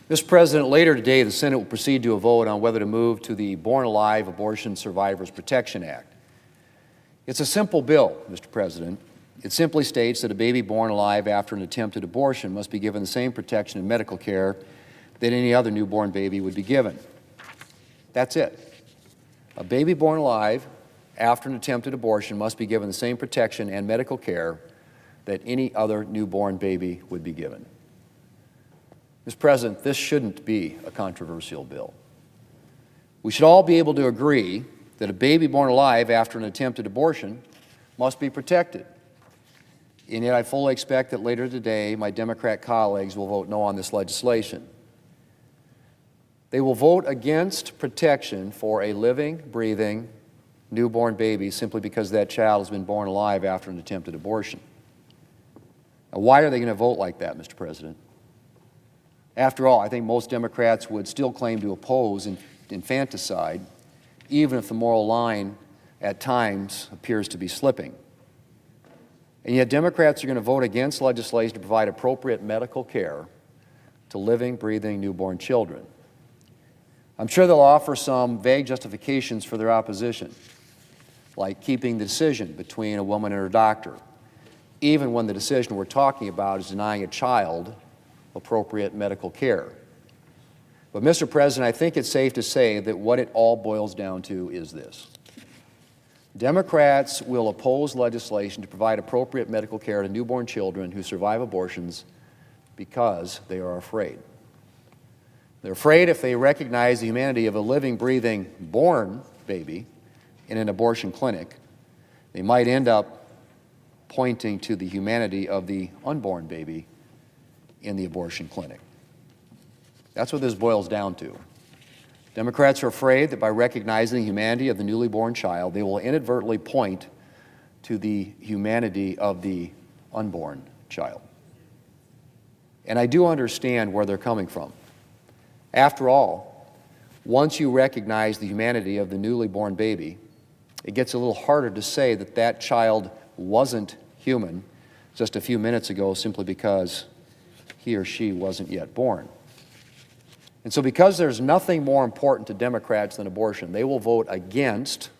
Mr. President, later today, the Senate will proceed to a vote on whether to move to the Born Alive Abortion Survivors Protection Act. It's a simple bill, Mr. President. It simply states that a baby born alive after an attempted abortion must be given the same protection and medical care that any other newborn baby would be given. That's it. A baby born alive after an attempted abortion must be given the same protection and medical care that any other newborn baby would be given. Mr. President, this shouldn't be a controversial bill. We should all be able to agree that a baby born alive after an attempted abortion must be protected. And yet I fully expect that later today, my Democrat colleagues will vote no on this legislation. They will vote against protection for a living, breathing, newborn baby simply because that child has been born alive after an attempted abortion. Now, why are they going to vote like that, Mr. President? After all, I think most Democrats would still claim to oppose infanticide, even if the moral line at times appears to be slipping. And yet Democrats are going to vote against legislation to provide appropriate medical care to living, breathing, newborn children. I'm sure they'll offer some vague justifications for their opposition, like keeping the decision between a woman and her doctor, even when the decision we're talking about is denying a child appropriate medical care. But, Mr. President, I think it's safe to say that what it all boils down to is this. Democrats will oppose legislation to provide appropriate medical care to newborn children who survive abortions because they are afraid. They're afraid if they recognize the humanity of a living, breathing, born baby in an abortion clinic, they might end up pointing to the humanity of the unborn baby in the abortion clinic. That's what this boils down to. Democrats are afraid that by recognizing the humanity of the newly born child, they will inadvertently point to the humanity of the unborn child. And I do understand where they're coming from. After all, once you recognize the humanity of the newly born baby, it gets a little harder to say that that child wasn't human just a few minutes ago simply because he or she wasn't yet born. And so because there's nothing more important to Democrats than abortion, they will vote against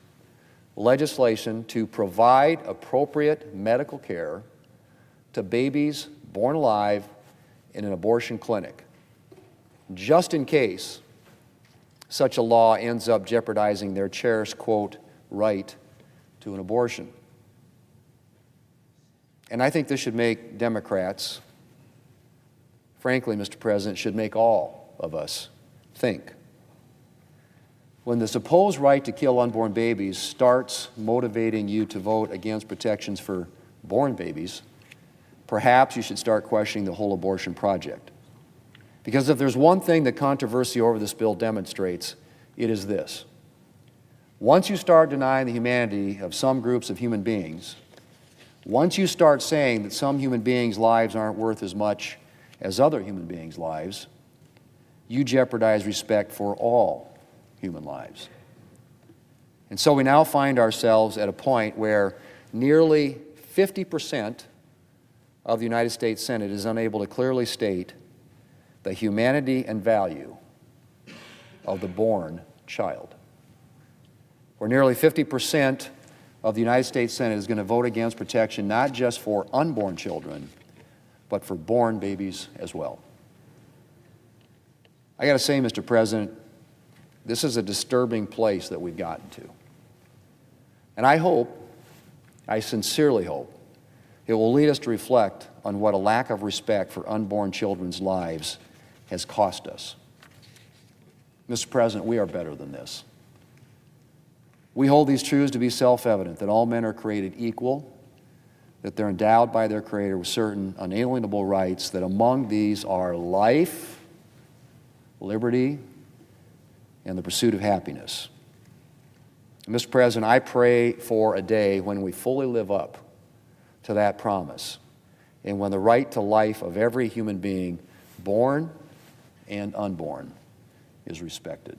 legislation to provide appropriate medical care to babies born alive in an abortion clinic, just in case such a law ends up jeopardizing their cherished, quote, right to an abortion. And I think this should make Democrats, frankly, Mr. President, should make all of us think. When the supposed right to kill unborn babies starts motivating you to vote against protections for born babies, perhaps you should start questioning the whole abortion project. Because if there's one thing that controversy over this bill demonstrates, it is this. Once you start denying the humanity of some groups of human beings, once you start saying that some human beings' lives aren't worth as much as other human beings' lives, you jeopardize respect for all human lives. And so we now find ourselves at a point where nearly 50% of the United States Senate is unable to clearly state the humanity and value of the born child. Where nearly 50% of the United States Senate is going to vote against protection not just for unborn children, but for born babies as well. I got to say, Mr. President, this is a disturbing place that we've gotten to. And I sincerely hope, it will lead us to reflect on what a lack of respect for unborn children's lives has cost us. Mr. President, we are better than this. We hold these truths to be self-evident, that all men are created equal, that they're endowed by their Creator with certain unalienable rights, that among these are life, liberty, and the pursuit of happiness. And Mr. President, I pray for a day when we fully live up to that promise and when the right to life of every human being, born and unborn, is respected.